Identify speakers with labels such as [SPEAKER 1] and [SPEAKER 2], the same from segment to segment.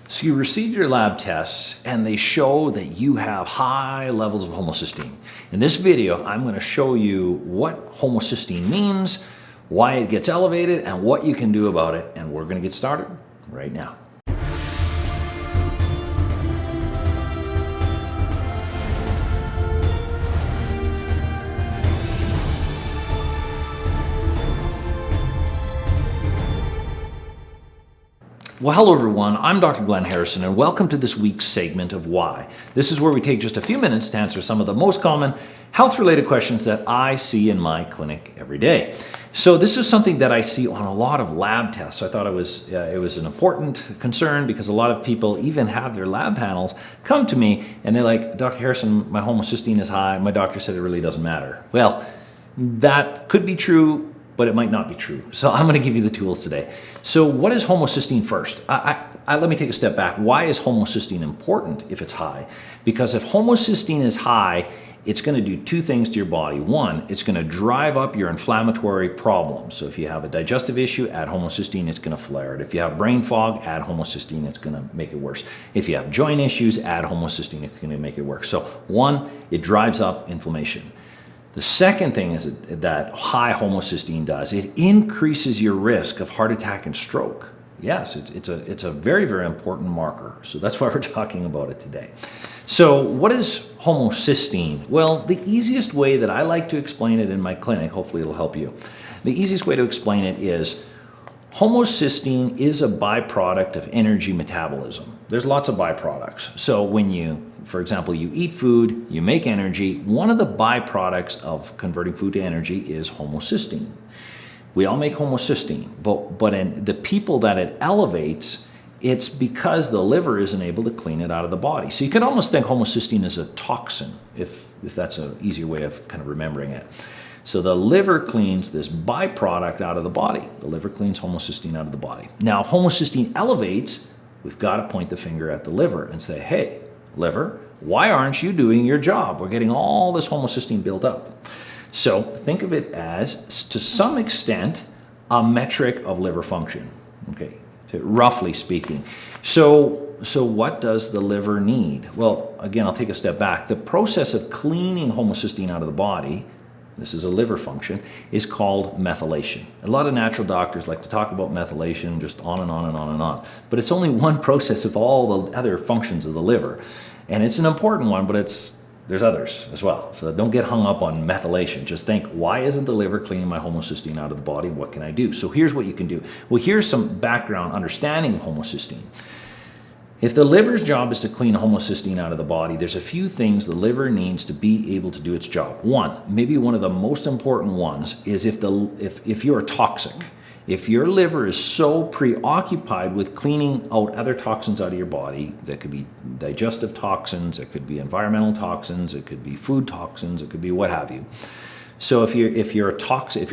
[SPEAKER 1] So you receive your lab tests and they show that you have high levels of homocysteine. In this video, I'm going to show you what homocysteine means, why it gets elevated, and what you can do about it. And we're going to get started right now. Well, hello everyone, I'm Dr. Glenn Harrison and welcome to this week's segment of Why. This is where we take just a few minutes to answer some of the most common health-related questions that I see in my clinic every day. So this is something that I see on a lot of lab tests. I thought it was an important concern because a lot of people even have their lab panels come to me and they're like, Dr. Harrison, my homocysteine is high. My doctor said it really doesn't matter. Well, that could be true, but it might not be true. So I'm going to give you the tools today. So what is homocysteine first? Let me take a step back. Why is homocysteine important if it's high? Because if homocysteine is high, it's going to do two things to your body. One, it's going to drive up your inflammatory problems. So if you have a digestive issue, add homocysteine, it's going to flare it. If you have brain fog, add homocysteine, it's going to make it worse. If you have joint issues, add homocysteine, it's going to make it worse. So one, it drives up inflammation. The second thing is that high homocysteine does, it increases your risk of heart attack and stroke. Yes, it's a very, very important marker. So that's why we're talking about it today. So what is homocysteine? Well, the easiest way that I like to explain it in my clinic, hopefully it'll help you. The easiest way to explain it is homocysteine is a byproduct of energy metabolism. There's lots of byproducts. So when you, for example, you eat food, you make energy, one of the byproducts of converting food to energy is homocysteine. We all make homocysteine, but in the people that it elevates, it's because the liver isn't able to clean it out of the body. So you can almost think homocysteine is a toxin, if that's an easier way of kind of remembering it. So the liver cleans this byproduct out of the body. The liver cleans homocysteine out of the body. Now, if homocysteine elevates, we've got to point the finger at the liver and say, hey, liver, why aren't you doing your job? We're getting all this homocysteine built up. So think of it as, to some extent, a metric of liver function, okay, roughly speaking. So what does the liver need? Well, again, I'll take a step back. The process of cleaning homocysteine out of the body, this is a liver function, is called methylation. A lot of natural doctors like to talk about methylation just on and on and on and on. But it's only one process of all the other functions of the liver. And it's an important one, but there's others as well. So don't get hung up on methylation. Just think, why isn't the liver cleaning my homocysteine out of the body? What can I do? So here's what you can do. Well, here's some background understanding of homocysteine. If the liver's job is to clean homocysteine out of the body, there's a few things the liver needs to be able to do its job. One, maybe one of the most important ones, is if you're toxic. If your liver is so preoccupied with cleaning out other toxins out of your body, that could be digestive toxins, it could be environmental toxins, it could be food toxins, it could be what have you. So if your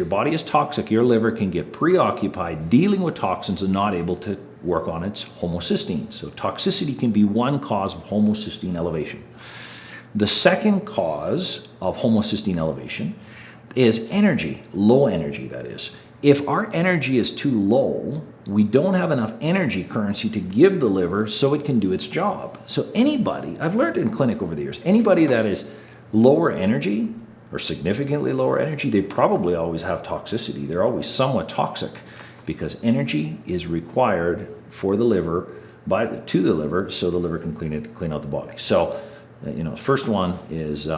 [SPEAKER 1] body is toxic, your liver can get preoccupied dealing with toxins and not able to work on its homocysteine. So toxicity can be one cause of homocysteine elevation. The second cause of homocysteine elevation is energy, low energy that is. If our energy is too low, we don't have enough energy currency to give the liver so it can do its job. So anybody, I've learned in clinic over the years, anybody that is lower energy or significantly lower energy, they probably always have toxicity. They're always somewhat toxic because energy is required for the liver, to the liver, so the liver can clean out the body. So, first one is,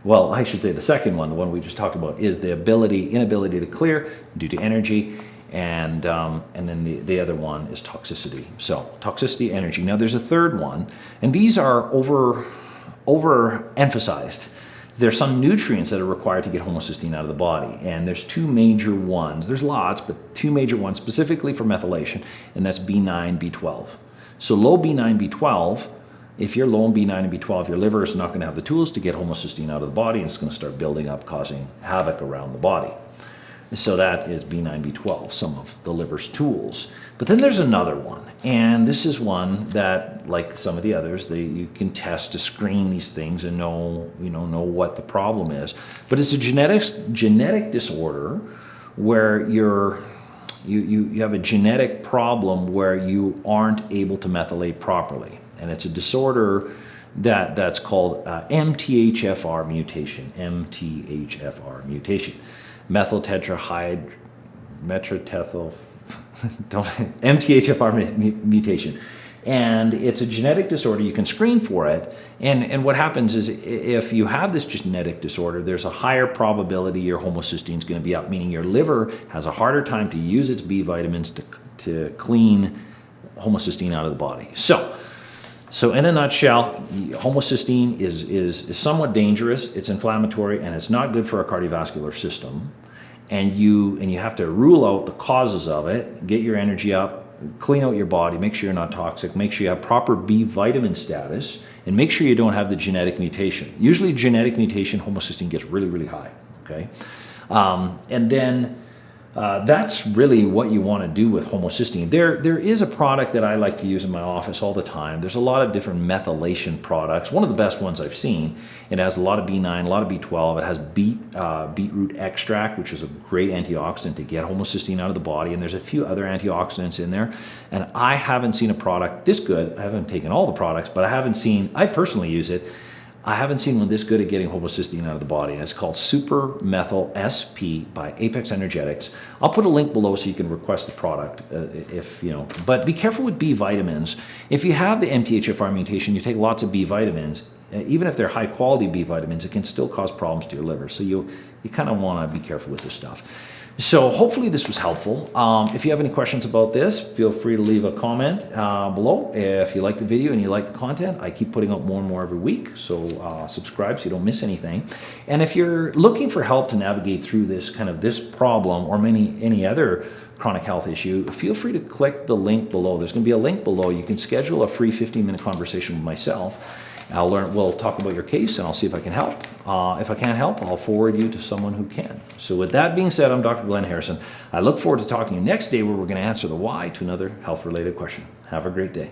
[SPEAKER 1] well, I should say the second one, the one we just talked about, is the inability to clear due to energy, and then the other one is toxicity. So toxicity, energy. Now there's a third one, and these are overemphasized. There's some nutrients that are required to get homocysteine out of the body, and there's two major ones. There's lots, but two major ones specifically for methylation, and that's B9, B12. So low B9, B12, if you're low in B9 and B12, your liver is not going to have the tools to get homocysteine out of the body, and it's going to start building up, causing havoc around the body. So that is B9, B12, some of the liver's tools. But then there's another one, and this is one that, like some of the others, you can test to screen these things and know what the problem is. But it's a genetic disorder where You have a genetic problem where you aren't able to methylate properly. And it's a disorder that's called MTHFR mutation, MTHFR mutation. Methyl tetrahyd, MTHFR mutation. And it's a genetic disorder. You can screen for it. And what happens is if you have this genetic disorder, there's a higher probability your homocysteine is going to be up, meaning your liver has a harder time to use its B vitamins to clean homocysteine out of the body. So in a nutshell, homocysteine is somewhat dangerous. It's inflammatory, and it's not good for our cardiovascular system. And you have to rule out the causes of it, get your energy up, clean out your body, make sure you're not toxic, make sure you have proper B vitamin status, and make sure you don't have the genetic mutation. Usually genetic mutation, homocysteine gets really, really high, okay? And then that's really what you want to do with homocysteine. There is a product that I like to use in my office all the time. There's a lot of different methylation products. One of the best ones I've seen, it has a lot of B9, a lot of B12. It has beetroot extract, which is a great antioxidant to get homocysteine out of the body. And there's a few other antioxidants in there. And I haven't seen a product this good. I haven't taken all the products, but I personally use it. I haven't seen one this good at getting homocysteine out of the body, and it's called Super Methyl SP by Apex Energetics. I'll put a link below so you can request the product but be careful with B vitamins. If you have the MTHFR mutation, you take lots of B vitamins, even if they're high quality B vitamins, it can still cause problems to your liver. So you kind of want to be careful with this stuff. So hopefully this was helpful. If you have any questions about this, feel free to leave a comment below. If you like the video and you like the content, I keep putting out more and more every week. So subscribe so you don't miss anything. And if you're looking for help to navigate through this problem or any other chronic health issue, feel free to click the link below. There's going to be a link below. You can schedule a free 15-minute conversation with myself. We'll talk about your case, and I'll see if I can help. If I can't help, I'll forward you to someone who can. So with that being said, I'm Dr. Glenn Harrison. I look forward to talking to you next day where we're going to answer the why to another health-related question. Have a great day.